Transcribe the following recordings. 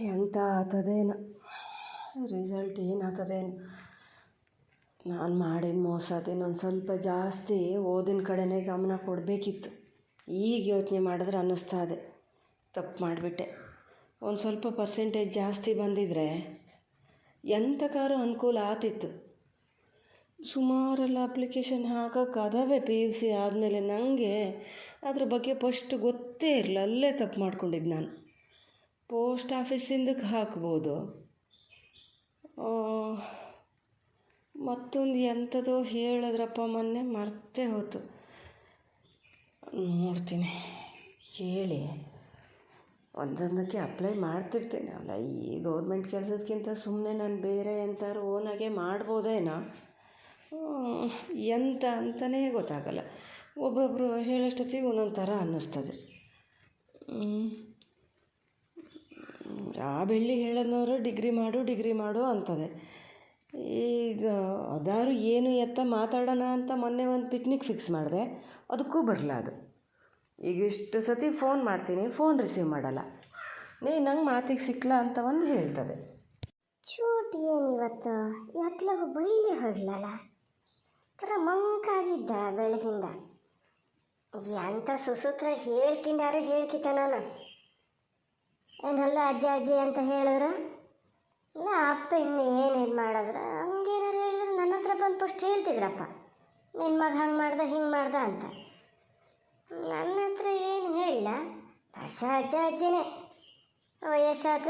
ಎಂತ ಆತದೇನು ರಿಸಲ್ಟ್ ಏನಾಗ್ತದೇನು. ನಾನು ಮಾಡಿದ ಮೋಸದ ಇನ್ನೊಂದು ಸ್ವಲ್ಪ ಜಾಸ್ತಿ ಓದಿನ ಕಡೆನೇ ಗಮನ ಕೊಡಬೇಕಿತ್ತು. ಈಗ ಯೋಚನೆ ಮಾಡಿದ್ರೆ ಅನ್ನಿಸ್ತಾ ಇದೆ ತಪ್ಪು ಮಾಡಿಬಿಟ್ಟೆ. ಒಂದು ಸ್ವಲ್ಪ ಪರ್ಸೆಂಟೇಜ್ ಜಾಸ್ತಿ ಬಂದಿದ್ದರೆ ಎಂಥಕ್ಕಾದ್ರೂ ಅನುಕೂಲ ಆಗ್ತಿತ್ತು. ಸುಮಾರೆಲ್ಲ ಅಪ್ಲಿಕೇಶನ್ ಹಾಕೋಕೆ ಅದಾವೆ PUC ಆದಮೇಲೆ. ನನಗೆ ಅದ್ರ ಬಗ್ಗೆ ಫಸ್ಟ್ ಗೊತ್ತೇ ಇರಲಿಲ್ಲ. ಅಲ್ಲೇ ತಪ್ಪು ಮಾಡ್ಕೊಂಡಿದ್ದು ನಾನು. ಪೋಸ್ಟ್ ಆಫೀಸಿಂದಕ್ಕೆ ಹಾಕ್ಬೋದು. ಮತ್ತೊಂದು ಎಂಥದೋ ಹೇಳಿದ್ರಪ್ಪ ಮೊನ್ನೆ, ಮರ್ತೇ ಹೋಯ್ತು. ನೋಡ್ತೀನಿ, ಕೇಳಿ ಒಂದೊಂದಕ್ಕೆ ಅಪ್ಲೈ ಮಾಡ್ತಿರ್ತೀನಿ. ಅಲ್ಲ, ಈ ಗೌರ್ಮೆಂಟ್ ಕೆಲಸಕ್ಕಿಂತ ಸುಮ್ಮನೆ ನಾನು ಬೇರೆ ಎಂಥಾದ್ರು ಓನಾಗೆ ಮಾಡ್ಬೋದೇನೋ, ಎಂತ ಅಂತಲೇ ಗೊತ್ತಾಗಲ್ಲ. ಒಬ್ಬೊಬ್ಬರು ಹೇಳೋಷ್ಟೊತ್ತಿಗೆ ಒಂದೊಂದು ಥರ ಅನ್ನಿಸ್ತದೆ. ಆ ಬೆಳ್ಳಿ ಹೇಳೋನವರು ಡಿಗ್ರಿ ಮಾಡು ಅಂತದೆ. ಈಗ ಅದಾರು ಏನು ಎತ್ತ ಮಾತಾಡೋಣ ಅಂತ ಮೊನ್ನೆ ಒಂದು ಪಿಕ್ನಿಕ್ ಫಿಕ್ಸ್ ಮಾಡಿದೆ, ಅದಕ್ಕೂ ಬರಲ್ಲ ಅದು. ಈಗ ಇಷ್ಟು ಸತಿ ಫೋನ್ ಮಾಡ್ತೀನಿ, ಫೋನ್ ರಿಸೀವ್ ಮಾಡಲ್ಲ. ನಂಗೆ ಮಾತಿಗೆ ಸಿಕ್ಕಲ್ಲ ಅಂತ ಒಂದು ಹೇಳ್ತದೆ. ಚೂಟಿ ಏನಿವತ್ತು ಎತ್ಲಾಗ ಬೈಲಿ ಹೊಡ್ಲಲ್ಲ, ಥರ ಮಂಕಾಗಿದ್ದ ಬೆಳಗಿಂದ. ಎಂಥ ಸುಸೂತ್ರ ಹೇಳ್ಕಿಂದಾರು ಹೇಳ್ಕಿತ ನಾನು. ಏನಲ್ಲ ಅಜ್ಜಿ ಅಂತ ಹೇಳಿದ್ರು, ಇಲ್ಲ ಅಪ್ಪ ಇನ್ನು ಏನೇನು ಮಾಡಿದ್ರು, ಹಂಗೇನಾರು ಹೇಳಿದ್ರೆ ನನ್ನ ಹತ್ರ ಬಂದು ಫಸ್ಟ್ ಹೇಳ್ತಿದ್ರಪ್ಪ, ನಿನ್ನ ಮಗ ಹಂಗೆ ಮಾಡ್ದೆ ಹಿಂಗೆ ಮಾಡ್ದೆ ಅಂತ. ನನ್ನ ಹತ್ರ ಏನು ಹೇಳಿಲ್ಲ. ಅಜ್ಜಿನೇ ವಯಸ್ಸಾದ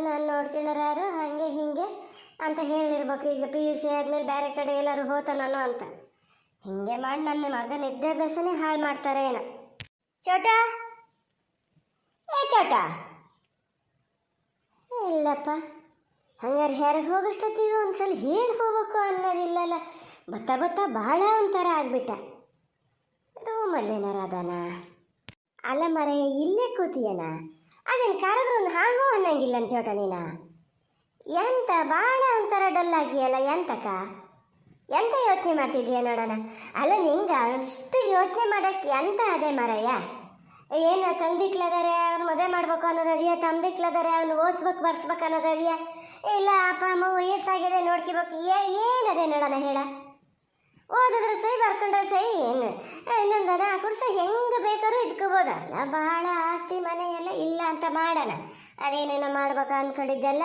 ನಾನು ನೋಡ್ಕೊಂಡ್ರೆ ಯಾರು ಹಾಗೆ ಹೀಗೆ ಅಂತ ಹೇಳಿರ್ಬೇಕು. ಈಗ PUC ಆದಮೇಲೆ ಬೇರೆ ಕಡೆ ಎಲ್ಲರೂ ಹೋತಾನೋ ಅಂತ ಹೀಗೆ ಮಾಡಿ ನನ್ನ ಮಗನ ವಿದ್ಯಾಭ್ಯಾಸನೇ ಹಾಳು ಮಾಡ್ತಾರೆ ಏನೋ. ಚೋಟ ಚೋಟ ಇಲ್ಲಪ್ಪ, ಹಂಗಾರೆ ಹೊರಗೆ ಹೋಗೋಷ್ಟೊತ್ತಿಗೆ ಒಂದು ಸಲ ಹೇಳಿ ಹೋಗ್ಬೇಕು ಅನ್ನೋದಿಲ್ಲಲ್ಲ. ಬತ್ತ ಭಾಳ ಒಂಥರ ಆಗ್ಬಿಟ್ಟ. ರೂಮಲ್ಲೇನಾರ ಅದಾನ? ಅಲ್ಲ ಮರ, ಇಲ್ಲೇ ಕೂತಿಯನ? ಅದೇನು ಕರೆದ್ರೆ ಒಂದು ಹಾಗೋ ಅನ್ನಂಗಿಲ್ಲ ಚೋಟ ನೀನ. ಎಂತ ಭಾಳ ಒಂಥರ ಡಲ್ಲಾಗಿಯಲ್ಲ, ಎಂತಕ್ಕ ಎಂತ ಯೋಚನೆ ಮಾಡ್ತಿದ್ದೀಯ ನೋಡೋಣ. ಅಲ್ಲ, ನಿಂಗೆ ಅಷ್ಟು ಯೋಚನೆ ಮಾಡೋಷ್ಟು ಎಂತ ಅದೇ ಮರಯ್ಯ? ಏನು ತಂದಿಕ್ಲದಾರೆ ಅವ್ರು ಮದುವೆ ಮಾಡ್ಬೇಕು ಅನ್ನೋದದೆಯಾ? ತಂದಿಕ್ಲದಾರೆ ಅವ್ನು ಓದಿಸ್ಬೇಕು ಬರ್ಸ್ಬೇಕು ಅನ್ನೋದದೆಯಾ? ಇಲ್ಲ ಅಪ್ಪ ಅಮ್ಮ ವಯಸ್ಸಾಗಿದೆ ನೋಡ್ಕೋಬೇಕು, ಏನದೇ ನೋಡೋಣ ಹೇಳ. ಓದಿದ್ರೆ ಸೈ, ಬರ್ಕೊಂಡ್ರೆ ಸೈ, ಏನು ಇನ್ನೊಂದನ ಕುಡ್ಸ ಹೆಂಗೆ ಬೇಕಾದ್ರೂ ಇದ್ಕೋಬೋದಲ್ಲ. ಭಾಳ ಆಸ್ತಿ ಮನೆ ಎಲ್ಲ ಇಲ್ಲ ಅಂತ ಮಾಡೋಣ. ಅದೇನೇನೋ ಮಾಡ್ಬೇಕು ಅಂದ್ಕೊಂಡಿದ್ದೆಲ್ಲ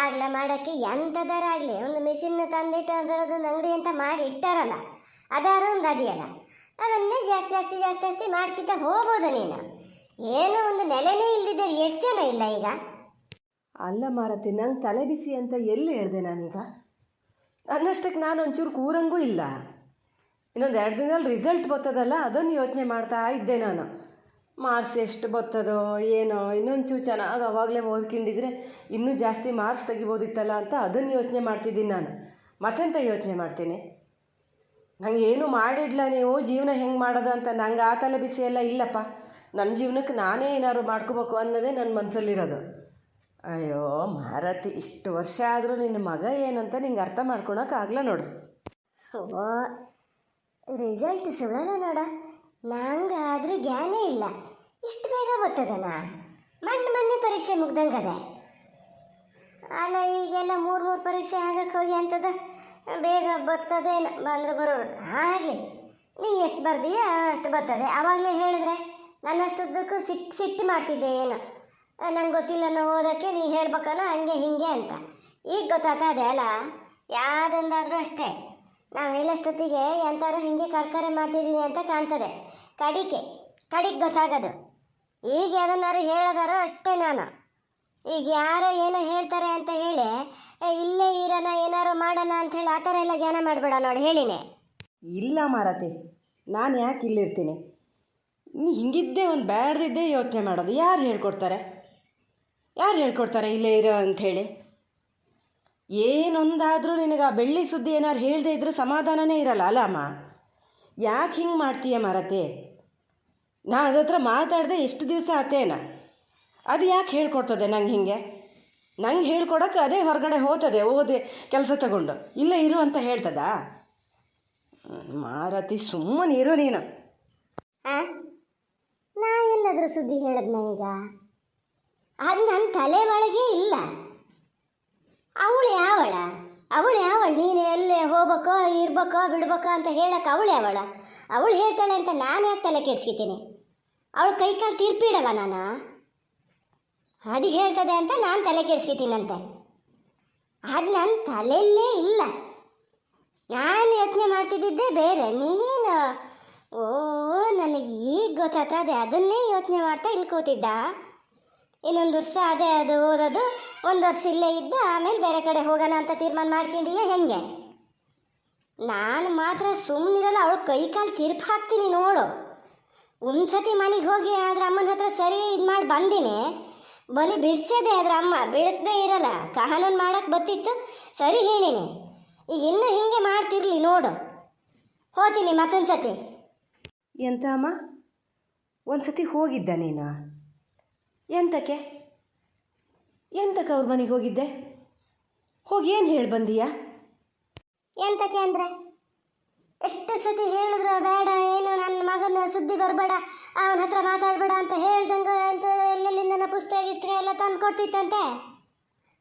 ಆಗ್ಲ ಮಾಡೋಕ್ಕೆ ಎಂಥದಾರಾಗಲಿ ಒಂದು ಮಿಷಿನ್ ತಂದಿಟ್ಟು ಅದರದೊಂದು ಅಂಗಡಿ ಅಂತ ಮಾಡಿ ಇಟ್ಟಾರಲ್ಲ, ಅದಾರ ಒಂದು ಅದೆಯಲ್ಲ, ಅದನ್ನೇ ಜಾಸ್ತಿ ಮಾಡ್ಕಿಂತ ಹೋಗ್ಬೋದು ನೀನು. ಏನೋ ಒಂದು ನೆಲೆನೇ ಇಲ್ದಿದ್ದರೆ ಎಷ್ಟು ಜನ ಇಲ್ಲ ಈಗ. ಅಲ್ಲ ಮಾರತಿ, ನಂಗೆ ತಲೆ ಬಿಸಿ ಅಂತ ಎಲ್ಲಿ ಹೇಳಿದೆ ನಾನೀಗ? ನನ್ನಷ್ಟಕ್ಕೆ ನಾನು ಒಂಚೂರು ಕೂರಂಗೂ ಇಲ್ಲ. ಇನ್ನೊಂದು 2 ದಿನದಲ್ಲಿ ರಿಸಲ್ಟ್ ಬರ್ತದಲ್ಲ, ಅದನ್ನು ಯೋಚನೆ ಮಾಡ್ತಾ ಇದ್ದೆ ನಾನು. ಮಾರ್ಕ್ಸ್ ಎಷ್ಟು ಬರ್ತದೋ ಏನೋ, ಇನ್ನೊಂಚೂರು ಚೆನ್ನಾಗಿ ಅವಾಗಲೇ ಓದ್ಕೊಂಡಿದ್ರೆ ಇನ್ನೂ ಜಾಸ್ತಿ ಮಾರ್ಕ್ಸ್ ತೆಗಿಬೋದಿತ್ತಲ್ಲ ಅಂತ ಅದನ್ನು ಯೋಚನೆ ಮಾಡ್ತಿದ್ದೀನಿ ನಾನು. ಮತ್ತೆಂತ ಯೋಚನೆ ಮಾಡ್ತೀನಿ? ನಂಗೆ ಏನು ಮಾಡಿಡ್ಲ ನೀವು ಜೀವನ ಹೆಂಗೆ ಮಾಡೋದು ಅಂತ. ನಂಗೆ ಆ ತಲೆ ಬಿಸಿ ಎಲ್ಲ ಇಲ್ಲಪ್ಪ. ನನ್ನ ಜೀವನಕ್ಕೆ ನಾನೇ ಏನಾದ್ರು ಮಾಡ್ಕೋಬೇಕು ಅನ್ನೋದೇ ನನ್ನ ಮನಸ್ಸಲ್ಲಿರೋದು. ಅಯ್ಯೋ ಮಾರತಿ, ಇಷ್ಟು ವರ್ಷ ಆದರೂ ನಿನ್ನ ಮಗ ಏನಂತ ನಿಂಗೆ ಅರ್ಥ ಮಾಡ್ಕೊಳಕ್ಕಾಗಲ್ಲ ನೋಡು. ಓ, ರಿಸಲ್ಟ್ ಸುಳ್ಳಲ್ಲ ನೋಡ. ನಂಗೆ ಆದರೂ ಜ್ಞಾನೇ ಇಲ್ಲ, ಇಷ್ಟು ಬೇಗ ಬರ್ತದನ? ಮೊನ್ನೆ ಪರೀಕ್ಷೆ ಮುಗ್ದಂಗದೆ ಅಲ್ಲ. ಈಗೆಲ್ಲ 3 ಪರೀಕ್ಷೆ ಆಗಕ್ಕೆ ಹೋಗಿ ಅಂತದ ಬೇಗ ಬರ್ತದೇನು, ಬಂದರೆ ಬರೋದು. ಆಗಲಿ, ನೀ ಎಷ್ಟು ಬರ್ದೀಯ ಅಷ್ಟು ಬರ್ತದೆ. ಆವಾಗಲೇ ಹೇಳಿದ್ರೆ ನನ್ನಷ್ಟುದ್ದಕ್ಕೂ ಸಿಟ್ಟು ಮಾಡ್ತಿದ್ದೆ. ಏನು ನಂಗೆ ಗೊತ್ತಿಲ್ಲ ನಾವು ಓದೋಕ್ಕೆ, ನೀ ಹೇಳ್ಬೇಕನೋ ಹಂಗೆ ಹಿಂಗೆ ಅಂತ. ಈಗ ಗೊತ್ತಾಗ್ತದೆ ಅಲ್ಲ, ಯಾವುದೊಂದಾದರೂ ಅಷ್ಟೇ. ನಾವು ಹೇಳೋಷ್ಟೊತ್ತಿಗೆ ಎಂಥಾರು ಹಿಂಗೆ ಕರ್ಕರೆ ಮಾಡ್ತಿದ್ದೀವಿ ಅಂತ ಕಾಣ್ತದೆ. ಕಡಿಗೆ ಗೊತ್ತಾಗೋದು. ಈಗ ಅದನ್ನಾರು ಹೇಳೋದಾರೋ ಅಷ್ಟೇ ನಾನು. ಈಗ ಯಾರೋ ಏನೋ ಹೇಳ್ತಾರೆ ಅಂತ ಹೇಳಿ ಇಲ್ಲೇ ಇರೋಣ, ಏನಾರು ಮಾಡೋಣ ಅಂಥೇಳಿ ಆ ಥರ ಎಲ್ಲ ಜ್ಞಾನ ಮಾಡಬೇಡ ನೋಡಿ, ಹೇಳಿನೇ. ಇಲ್ಲ ಮಾರತಿ, ನಾನು ಯಾಕೆ ಇಲ್ಲಿರ್ತೀನಿ? ನೀ ಹಿಂಗಿದ್ದೇ ಒಂದು ಬ್ಯಾಡ್ದಿದ್ದೇ ಯೋಚನೆ ಮಾಡೋದು. ಯಾರು ಹೇಳ್ಕೊಡ್ತಾರೆ ಇಲ್ಲೇ ಇರೋ ಅಂಥೇಳಿ? ಏನೊಂದಾದರೂ ನಿನಗೆ ಆ ಬೆಳ್ಳಿ ಸುದ್ದಿ ಏನಾರು ಹೇಳದೇ ಇದ್ರೆ ಸಮಾಧಾನನೇ ಇರಲ್ಲ ಅಲ್ಲ ಅಮ್ಮ. ಯಾಕೆ ಹಿಂಗೆ ಮಾಡ್ತೀಯ ಮಾರತಿ? ನಾನು ಅದ್ರ ಹತ್ರ ಮಾತಾಡಿದೆ ಎಷ್ಟು ದಿವಸ ಆತೇನ? ಅದು ಯಾಕೆ ಹೇಳ್ಕೊಡ್ತದೆ ನಂಗೆ ಹಿಂಗೆ? ನಂಗೆ ಹೇಳ್ಕೊಡೋಕೆ ಅದೇ ಹೊರಗಡೆ ಹೋಗ್ತದೆ, ಓದಿ ಕೆಲಸ ತಗೊಂಡು. ಇಲ್ಲೇ ಇರು ಅಂತ ಹೇಳ್ತದಾ? ಮಾರತಿ, ಸುಮ್ಮನೆ ಇರು ನೀನು. ನಾ ಎಲ್ಲಾದರೂ ಸುದ್ದಿ ಹೇಳದ್ನ ಈಗ? ಅದು ನನ್ನ ತಲೆ ಒಳಗೆ ಇಲ್ಲ. ಅವಳು ಯಾವಳ ನೀನು ಎಲ್ಲೇ ಹೋಗ್ಬೇಕೋ ಇರ್ಬೇಕೋ ಬಿಡ್ಬೇಕೋ ಅಂತ ಹೇಳಕ್ಕೆ ಅವಳು ಹೇಳ್ತಾಳೆ ಅಂತ ನಾನು ಯಾಕೆ ತಲೆ ಕೆಡ್ಸ್ಕೊತೀನಿ? ಅವಳು ಕೈಕಾಲು ತೀರ್ಪಿಡಲ್ಲ ನಾನು, ಅದು ಹೇಳ್ತದೆ ಅಂತ ನಾನು ತಲೆ ಕೆಡ್ಸ್ಕೊತೀನಂತೆ. ಅದು ನನ್ನ ತಲೆಯಲ್ಲೇ ಇಲ್ಲ. ನಾನು ಯೋಚನೆ ಮಾಡ್ತಿದ್ದಿದ್ದೆ ಬೇರೆ. ನೀನು ಓ ನನಗೆ ಈಗ ಗೊತ್ತಾಗ್ತದೆ, ಅದನ್ನೇ ಯೋಚನೆ ಮಾಡ್ತಾ ಇಲ್ಲಿ ಕೂತಿದ್ದ. ಇನ್ನೊಂದು ವರ್ಷ ಅದೇ ಅದು ಓದೋದು, ಒಂದು ವರ್ಷ ಇಲ್ಲೇ ಇದ್ದ, ಆಮೇಲೆ ಬೇರೆ ಕಡೆ ಹೋಗೋಣ ಅಂತ ತೀರ್ಮಾನ ಮಾಡ್ಕೊಂಡಿಯಾ ಹೆಂಗೆ? ನಾನು ಮಾತ್ರ ಸುಮ್ಮನಿರಲ್ಲ, ಅವಳು ಕೈ ಕಾಲು ತಿರ್ಪು ಹಾಕ್ತೀನಿ ನೋಡು. ಒಂದ್ಸತಿ ಮನೆಗೆ ಹೋಗಿ ಅದ್ರ ಅಮ್ಮನ ಹತ್ರ ಸರಿ ಇದು ಮಾಡಿ ಬಂದಿನಿ, ಬಲಿ ಬಿಡಿಸೋದೆ ಅದ್ರ ಅಮ್ಮ, ಬಿಡಿಸ್ದೇ ಇರಲ್ಲ. ಕಾನೂನು ಮಾಡೋಕ್ಕೆ ಬತ್ತಿತ್ತು, ಸರಿ ಹೇಳಿನಿ. ಈಗ ಇನ್ನೂ ಹಿಂಗೆ ಮಾಡ್ತಿರ್ಲಿ ನೋಡು, ಹೋಗ್ತೀನಿ ಮತ್ತೊಂದು ಸತಿ. ಎಂತ ಅಮ್ಮ, ಒಂದು ಸತಿ ಹೋಗಿದ್ದ ನೀನು? ಎಂತಕ್ಕೆ ಅವ್ರ ಮನೆಗೆ ಹೋಗಿದ್ದೆ? ಹೋಗಿ ಏನು ಹೇಳಿ ಬಂದೀಯಾ? ಎಂತಕ್ಕೆ ಅಂದರೆ ಎಷ್ಟು ಸತಿ ಹೇಳಿದ್ರು ಬೇಡ, ಏನು ನನ್ನ ಮಗನ ಸುದ್ದಿ ಬರಬೇಡ, ಅವನ ಹತ್ರ ಮಾತಾಡಬೇಡ ಅಂತ ಹೇಳ್ದಂಗೆ ಅಂತ ಎಲ್ಲೆಲ್ಲಿಂದ ಪುಸ್ತಕ ಗಿಸ್ತಕ ಎಲ್ಲ ತಂದು ಕೊಡ್ತಿತ್ತಂತೆ.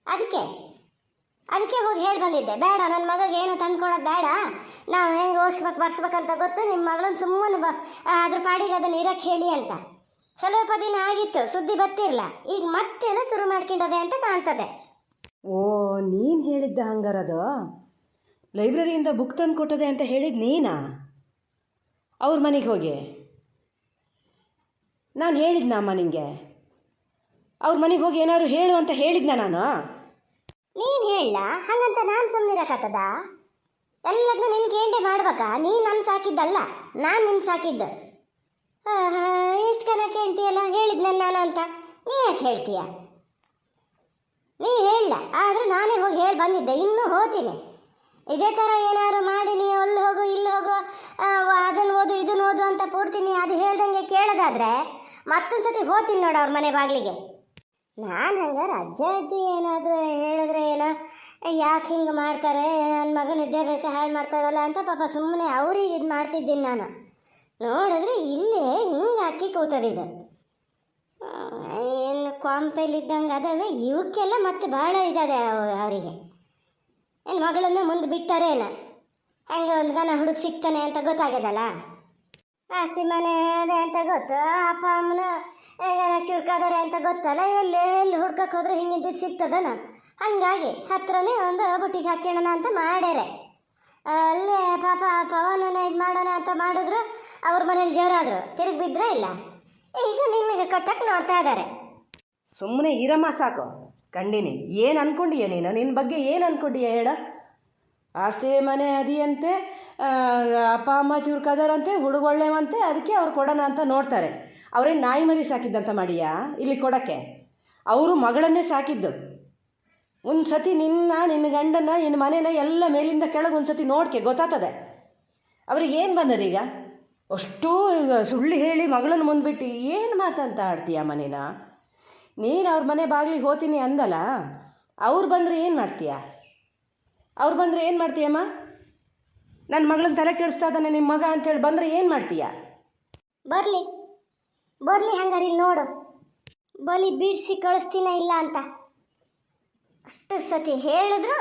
ಅದಕ್ಕೆ ಹೋಗಿ ಹೇಳಿ ಬಂದಿದ್ದೆ, ಬೇಡ ನನ್ನ ಮಗಗೆ ಏನು ತಂದು ಕೊಡೋದು ಬೇಡ, ನಾವು ಹೆಂಗೆ ಓದಿಸ್ಬೇಕು ಬರ್ಸ್ಬೇಕಂತ ಗೊತ್ತು, ನಿಮ್ಮ ಮಗಳನ್ನ ಸುಮ್ಮನೆ ಅದ್ರ ಪಾಡಿಗೆ ಅದನ್ನು ಇರಕ್ಕೆ ಹೇಳಿ ಅಂತ. ಸ್ವಲ್ಪ ದಿನ ಆಗಿತ್ತು, ಸುದ್ದಿ ಬರ್ತಿರಲ್ಲ, ಈಗ ಮತ್ತೆಲ್ಲ ಶುರು ಮಾಡ್ಕೊಂಡದೆ ಅಂತ ಕಾಣ್ತದೆ. ಓ, ನೀನು ಹೇಳಿದ್ದ ಹಂಗಾರದು? ಲೈಬ್ರರಿಯಿಂದ ಬುಕ್ ತಂದು ಕೊಟ್ಟದೆ ಅಂತ ಹೇಳಿದ್ದು ನೀನಾ? ಅವ್ರ ಮನೆಗೆ ಹೋಗಿ ನಾನು ಹೇಳಿದ್ನಮ್ಮ ನಿನಗೆ? ಅವ್ರ ಮನೆಗೆ ಹೋಗಿ ಏನಾದ್ರು ಹೇಳು ಅಂತ ಹೇಳಿದ್ನ ನಾನು? ನೀನು ಹೇಳ ಹಂಗಂತ ನಾನು ಸುಮ್ಮನಿರಕತ್ತದ? ಎಲ್ಲದನ್ನೂ ನಿನ್ಗೆ ಏಂಡೆ ಮಾಡ್ಬೇಕಾ? ನೀನು ನನ್ನ ಸಾಕಿದ್ದಲ್ಲ, ನಾನು ನಿನ್ನ ಸಾಕಿದ್ದು. ಎಷ್ಟು ಕನ ಕೇಳ್ತೀಯಲ್ಲ, ಹೇಳಿದ್ನ ನಾನು ಅಂತ ನೀ ಯಾಕೆ ಹೇಳ್ತೀಯ? ನೀ ಹೇಳ, ಆದರೆ ನಾನೇ ಹೋಗಿ ಹೇಳಿ ಬಂದಿದ್ದೆ, ಇನ್ನೂ ಹೋಗ್ತೀನಿ. ಇದೇ ಥರ ಏನಾದ್ರು ಮಾಡಿ ನೀ ಅಲ್ಲಿ ಹೋಗು ಇಲ್ಲಿ ಹೋಗು, ಅದನ್ನು ಓದು ಇದನ್ನು ಓದು ಅಂತ ಪೂರ್ತಿ ನೀ ಅದು ಹೇಳ್ದಂಗೆ ಕೇಳೋದಾದರೆ ಮತ್ತೊಂದು ಸತಿ ಹೋಗ್ತೀನಿ ನೋಡು ಅವ್ರ ಮನೆ ಬಾಗಿಲಿಗೆ. ನಾನು ಹಂಗಾರೆ ಅಜ್ಜಿ ಏನಾದರೂ ಹೇಳಿದ್ರೆ ಏನೋ, ಯಾಕೆ ಹಿಂಗೆ ಮಾಡ್ತಾರೆ, ನನ್ನ ಮಗನ ವಿದ್ಯಾಭ್ಯಾಸ ಹಾಳು ಮಾಡ್ತಾರಲ್ಲ ಅಂತ ಪಾಪ ಸುಮ್ಮನೆ ಅವ್ರಿಗೆ ಇದು ಮಾಡ್ತಿದ್ದೀನಿ ನಾನು. ನೋಡಿದ್ರೆ ಇಲ್ಲೇ ಹಿಂಗೆ ಅಕ್ಕಿ ಕೂತದಿದೆ. ಏನು ಕ್ವಾಂಪೆಲಿದ್ದಂಗೆ ಅದಾವೆ ಇವಕ್ಕೆಲ್ಲ ಮತ್ತೆ ಭಾಳ ಇದಾದೆ ಅವರಿಗೆ. ಏನು ಮಗಳನ್ನು ಮುಂದೆ ಬಿಟ್ಟಾರೇನು? ಹಂಗೆ ಒಂದು ಗನ ಹುಡುಗ ಸಿಗ್ತಾನೆ ಅಂತ ಗೊತ್ತಾಗ್ಯದಲ್ಲ, ಆಸ್ತಿ ಮನೆ ಅದೇ ಅಂತ ಗೊತ್ತು, ಅಪ್ಪ ಅಮ್ಮನ ಚುರ್ಕಾದಾರೆ ಅಂತ ಗೊತ್ತಲ್ಲ, ಎಲ್ಲಿ ಹುಡ್ಕಕ್ಕೆ ಹೋದ್ರೆ ಹಿಂಗಿದ್ದು ಸಿಗ್ತದನ. ಹಾಗಾಗಿ ಹತ್ರನೇ ಒಂದು ಬುಟ್ಟಿಗೆ ಹಾಕ್ಕೊಳ್ಳೋಣ ಅಂತ ಮಾಡ್ಯಾರೆ. ಅಲ್ಲೇ ಪಾಪ ಪವನನ ಇದು ಮಾಡೋಣ ಅಂತ ಮಾಡಿದ್ರು, ಅವ್ರ ಮನೇಲಿ ಜೋರಾದರು, ತಿರುಗಿ ಬಿದ್ದರೆ ಇಲ್ಲ, ಈಗ ನಿಮಗೆ ಕಟ್ಟಕ್ಕೆ ನೋಡ್ತಾ ಇದ್ದಾರೆ. ಸುಮ್ಮನೆ ಇರಮ್ಮ ಸಾಕು. ಕಂಡಿನಿ, ಏನು ಅಂದ್ಕೊಂಡಿಯ ನೀನು? ನಿನ್ನ ಬಗ್ಗೆ ಏನು ಅಂದ್ಕೊಂಡಿಯ ಹೇಳ? ಆಸ್ತಿ ಮನೆ ಅದಿಯಂತೆ, ಅಪ್ಪ ಅಮ್ಮ ಚುರುಕದಾರಂತೆ, ಹುಡುಗೊಳ್ಳೆವಂತೆ, ಅದಕ್ಕೆ ಅವ್ರು ಕೊಡೋಣ ಅಂತ ನೋಡ್ತಾರೆ. ಅವ್ರೇನು ನಾಯಿ ಮರಿ ಸಾಕಿದ್ದಂತ ಮಾಡಿಯಾ ಇಲ್ಲಿ ಕೊಡೋಕ್ಕೆ? ಅವರು ಮಗಳನ್ನೇ ಸಾಕಿದ್ದು. ಒಂದು ಸತಿ ನಿನ್ನ ಗಂಡನ ನಿನ್ನ ಮನೇನ ಎಲ್ಲ ಮೇಲಿಂದ ಕೆಳಗೆ ಒಂದು ಸತಿ ನೋಡ್ಕೆ ಗೊತ್ತಾಗ್ತದೆ. ಅವ್ರಿಗೆ ಏನು ಬಂದದೀಗ? ಅಷ್ಟೂ ಈಗ ಸುಳ್ಳು ಹೇಳಿ ಮಗಳನ್ನು ಮುಂದ್ಬಿಟ್ಟು ಏನು ಮಾತಂತ ಆಡ್ತೀಯ ಮನೇನ? ನೀನು ಅವ್ರ ಮನೆ ಬಾಗಿಲಿಗೆ ಹೋಗ್ತೀನಿ ಅಂದಲ್ಲ, ಅವ್ರು ಬಂದರೆ ಏನು ಮಾಡ್ತೀಯ? ಅವ್ರು ಬಂದರೆ ಏನು ಮಾಡ್ತೀಯಮ್ಮ? ನನ್ನ ಮಗಳನ್ನ ತಲೆ ಕೆಡಿಸ್ತಾ ಇದ್ದಾನೆ ನಿಮ್ಮ ಮಗ ಅಂಥೇಳಿ ಬಂದರೆ ಏನು ಮಾಡ್ತೀಯ? ಬರಲಿ ಹಂಗಾರೆ ಇಲ್ಲಿ ನೋಡು, ಬಲಿ ಬೀಡಿಸಿ ಕಳಿಸ್ತೀನ ಇಲ್ಲ ಅಂತ ಅಷ್ಟು ಸತಿ ಹೇಳಿದ್ರು